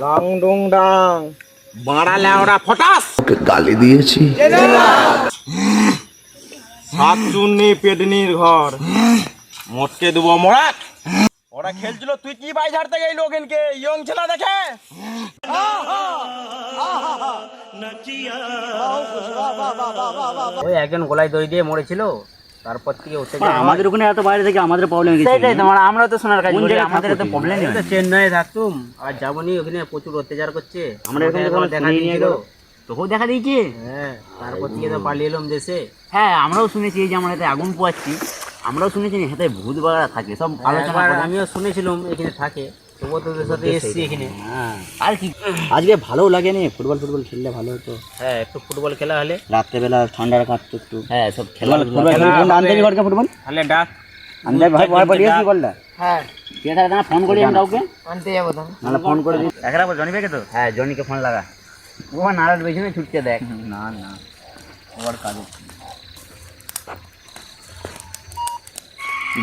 ডাং ডুং ডাং বাড়ালে ওরা ফটাস গালি দিয়েছি। সাত চুন্নি পেটনির ঘর মটকে দেবো মরাট। ওরা খেলছিল, তুই কি বাই ঝাড়তে গেলি ওখানকে ইয়ং ছেলে দেখে? ওই একজন গলায় দড়ি দিয়ে মরেছিল, তারপর থেকে আমাদের ওখানে এত বাইরে থেকে আমাদের প্রবলেম হয়ে গেছে। সেটাই তোমার, আমরা তো শোনার কাজ করি, আমাদের এত প্রবলেম নেই। চেন্নাই থাকতুম আর যাবনি, ওখানে প্রচুর অত্যাচার করছে। আমরা এখানে দেখা দিয়েছিল, তোকেও দেখা দিয়েছে। হ্যাঁ, তারপর থেকে তো পালিয়ে এলাম দেশে। হ্যাঁ, আমরাও শুনেছি এই যে আমরা এতে আগুন পোয়াচ্ছি, আমরাও শুনেছি হাতে ভূত বাড়া থাকে, সব আলোচনা করে। আমিও শুনেছিলাম এখানে থাকে, তবুও তোদের সাথে এসছি এখানে। হ্যাঁ, আর কি আজকে ভালো লাগে না, ফুটবল খেললে ভালো হতো। হ্যাঁ, একটু ফুটবল খেলা হলে রাত্রেবেলা ঠান্ডার কাটতো একটু। হ্যাঁ, সব খেলা ফুটবল ফুটবল তাহলে ডাক আনতে ভাই ভয় পড়িয়েছি বললা। হ্যাঁ, ঠিক আছে, না ফোন করি আমি কাউকে আনতে যাবো তো, নাহলে ফোন করে দিই। দেখা রাখবো জনি ভাইকে তো। হ্যাঁ, জনিকে ফোন লাগা। ও নারাজ পেছনে ছুটছে দেখ। না না, ওর কাজ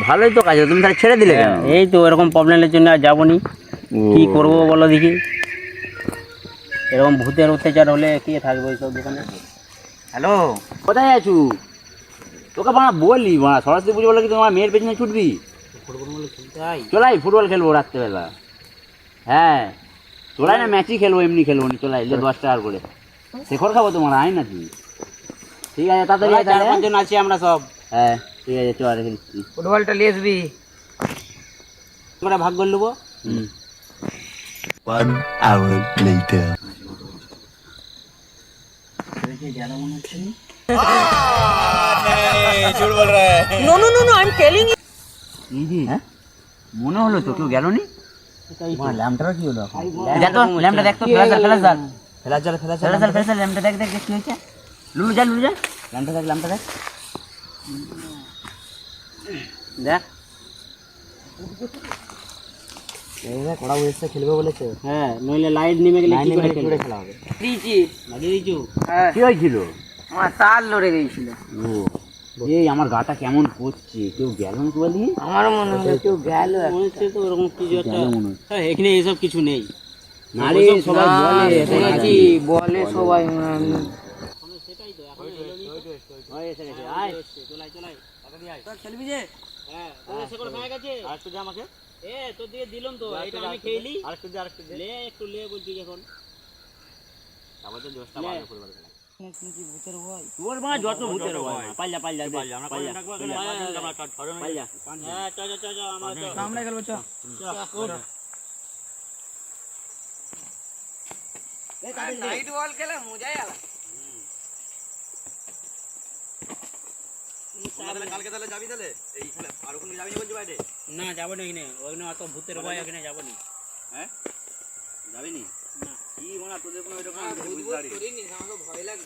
ভালোই তো কাজ, তুমি তাহলে ছেড়ে দিলে কেন? এই তো এরকম প্রবলেমের জন্য আর যাবনি, কি করবো বলো দেখি। এরকম ভূতের অত্যাচার হলে কে থাকবে ওইসব দোকানে? হ্যালো, কোথায় আছু? তোকে বাড়া বললি বাড়া সরস্বতী পুজো বলে কি তোমার মেয়ের পেছনে ছুটবি? ফুটবল বলে খেলতে হয়, চলাই ফুটবল খেলবো রাত্রেবেলা। হ্যাঁ, চলাই না ম্যাচই খেলবো, এমনি খেলবো না, চলাই 10 টাকা করে শেখর খাবো তোমার, আয় না তুই। ঠিক আছে, তাড়াতাড়ি আয় তাহলে। 4-5 জন আছি আমরা সব। হ্যাঁ ঠিক আছে, চল রেখে দিচ্ছি। ফুটবলটা নিয়ে আসবি, আমরা ভাগ করে নেবো। 1 hour later. হ্যাঁ? মনে হলো তো কেউ গেল নি। ল্যাম্পটা কি হলো? দেখো ল্যাম্পটা দেখতো, ফেলা ল্যাম্পটা দেখ দেখ কি হয়েছে। লুলু যা ল্যাম্পটা দেখ দেখ। কড়া বসে খেলবে বলেছে। হ্যাঁ, নইলে লাইট নেমে গেলে কি করে খেলা হবে? লাগিয়ে দিয়েছো? হ্যাঁ। কি হয়েছিল? আমার তার লড়ে গিয়েছিল। এই আমার গাটা কেমন করছে, কেউ গেল না তো বলি। আমারও মনে হলো কেউ গেল, মনে হচ্ছে তো ওরকম কিছু একটা। হ্যাঁ, এখানে এইসব কিছু নেই। আরে সবাই বলে, শুনেছি বলে সবাই। সেটাই তো, এখন আয় চলাই তাড়াতাড়ি আয়। খেলবি যে? হ্যাঁ, তোর শেকর খায় গেছে। আরেকটু দে আমাকে। তোর দিয়ে দিলাম তো, এটা আমি খেলি। আরেকটু দে একটু লে বলছি এখন। তারপর তো 10টা বাজে ফুটবল খেলা। ভূতের ভয় তোর মা যত ভূতের ভয়, পাল্লা আমরা খেলবো। নাইট বল খেলা মজাই আলাদা। কালকে তাহলে যাবি? তাহলে এই আর ওখানে যাবি না বলছি বাইরে? না, যাবো না, ওখানে অত ভূতের ভয়, ওখানে যাবো না। হ্যাঁ, যাবি নি? না, কি মনে তোদের কোনো এরকম করিনি, আমাকে ভয় লাগে।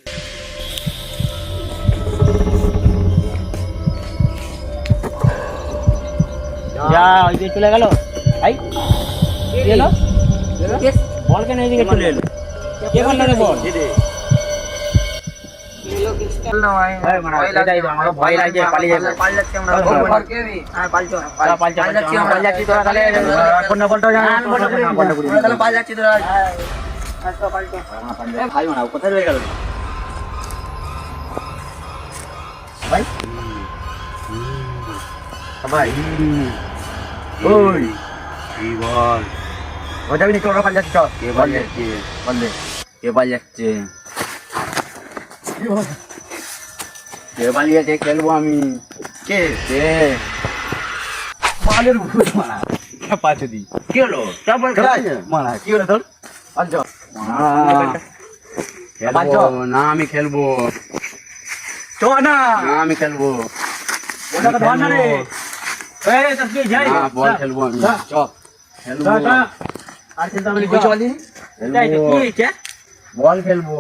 যা ওই যে চলে গেল। ভাই এলো বল কেন এইদিকে চলে এলো? কে বলল রে বল? ভয় লাগছে, পালিয়ে যাবে। কোথায় রয়ে গেল ভাই? ভাই ওই কি বল? ও যাবি না, চল পাল যাচ্ছে। চল, কে বল যাচ্ছে? বললে কে পাল যাচ্ছে? কে পালিয়েছে? খেলবো আমি। কে পালের ভূত মারা পাঁচু দি। কি হলো? মারা কি হলো তোর? না আমি খেলবো। চ না, আমি খেলবো। বল খেলবো আমি। বল খেলবো।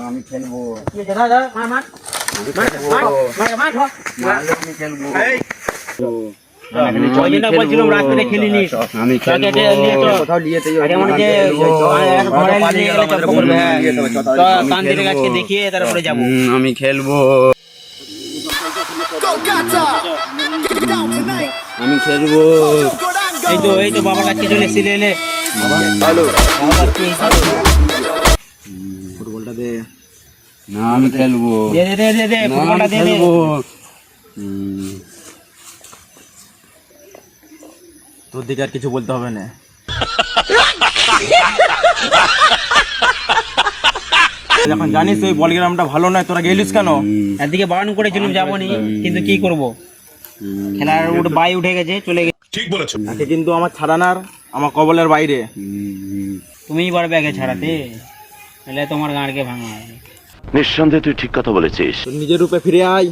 আমি খেলবো। দেখিয়ে তারপরে যাবো। আমি খেলবো। আমি খেলবো। এই তো বাবা কাছে চলে এসেছিলে এলে ফুটবলটা দে। না আমি খেলবো, দে দে দে দে দে না, ফুটবলটা আমি দে দে খেলবো। তোর দিকে আর কিছু বলতে হবে না। এখন জানিস ওই বল গ্রামটা ভালো নয়, তোরা গেলিস কেন? একদিকে বারণ করেছিলাম যাবনি, কিন্তু কি করব, খেলার বাই উঠে গেছে, চলে গেছে। একে কিন্তু আমার ছাড়ানার আমার কবলের বাইরে। তুমিই পারবে আগে ছাড়াতে, তাহলে তোমার গাঁড়কে ভাঙা হবে। নিঃসন্দেহে তুই ঠিক কথা বলেছিস। তোর নিজের রূপে ফিরে আয়।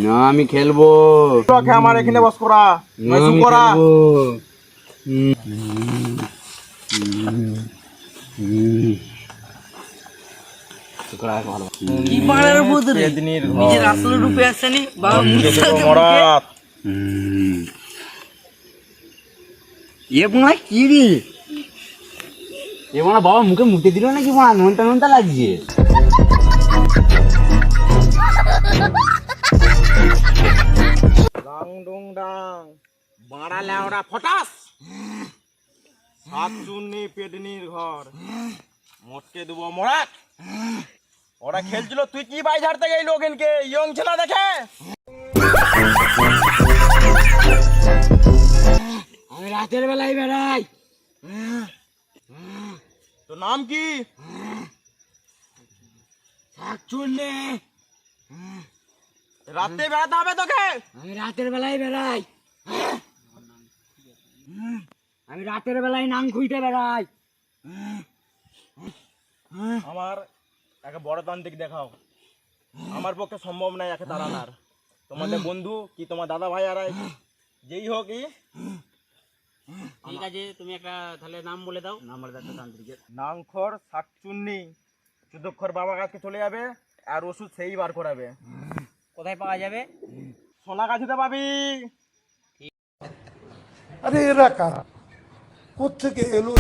না আমি খেলবো, তোকে আমার এখানে বস করা, না মেসু আমি করা। খেলবো। কি পাড়ার বদলে পেদনির ঘর। নিজের আসল রূপে আসেনি বাবা মুখে দেবো মরাত। এ মনে কি রে, এ মনে বাবা মুখে মুখে দিল নাকি, মা নোনতা নোনতা লাগছে। ডাং ডুং ডাং বাড়া লেওড়া ফটাস। সাত চুন্নি পেদনির ঘর, মটকে দেবো মরাত। ওরা খেলছিল, তুই কি বাই ঝাড়তে গেলি ওখানকে ইয়ং ছেলে দেখে? আমি রাতের বেলায় বেড়াই। তোর নাম কি? শাকচুন্নি, রাতে বেড়াতে হবে তোকে। আমি রাতের বেলায় বেড়াই। আমি রাতের বেলায় নাং খুঁজতে বেড়াই। আমার একে বড় তান্ত্রিক দেখাও, আমার পক্ষে সম্ভব নয় একে তাড়ানোর। তোমাদের বন্ধু কি তোমার দাদা ভাই আর যেই হোক, ঠিক আছে, তুমি একটা তাহলে নাম বলে দাও, নাম বলে দাও তান্ত্রিকের। নাংখর শাকচুন্নি চুদক্ষর বাবা কাছে চলে যাবে, আর ওষুধ সেই বার করাবে। কোথায় পাওয়া যাবে? সোনা গাছিতে পাবি। আরে এরা কারা, কোত্থেকে এলো?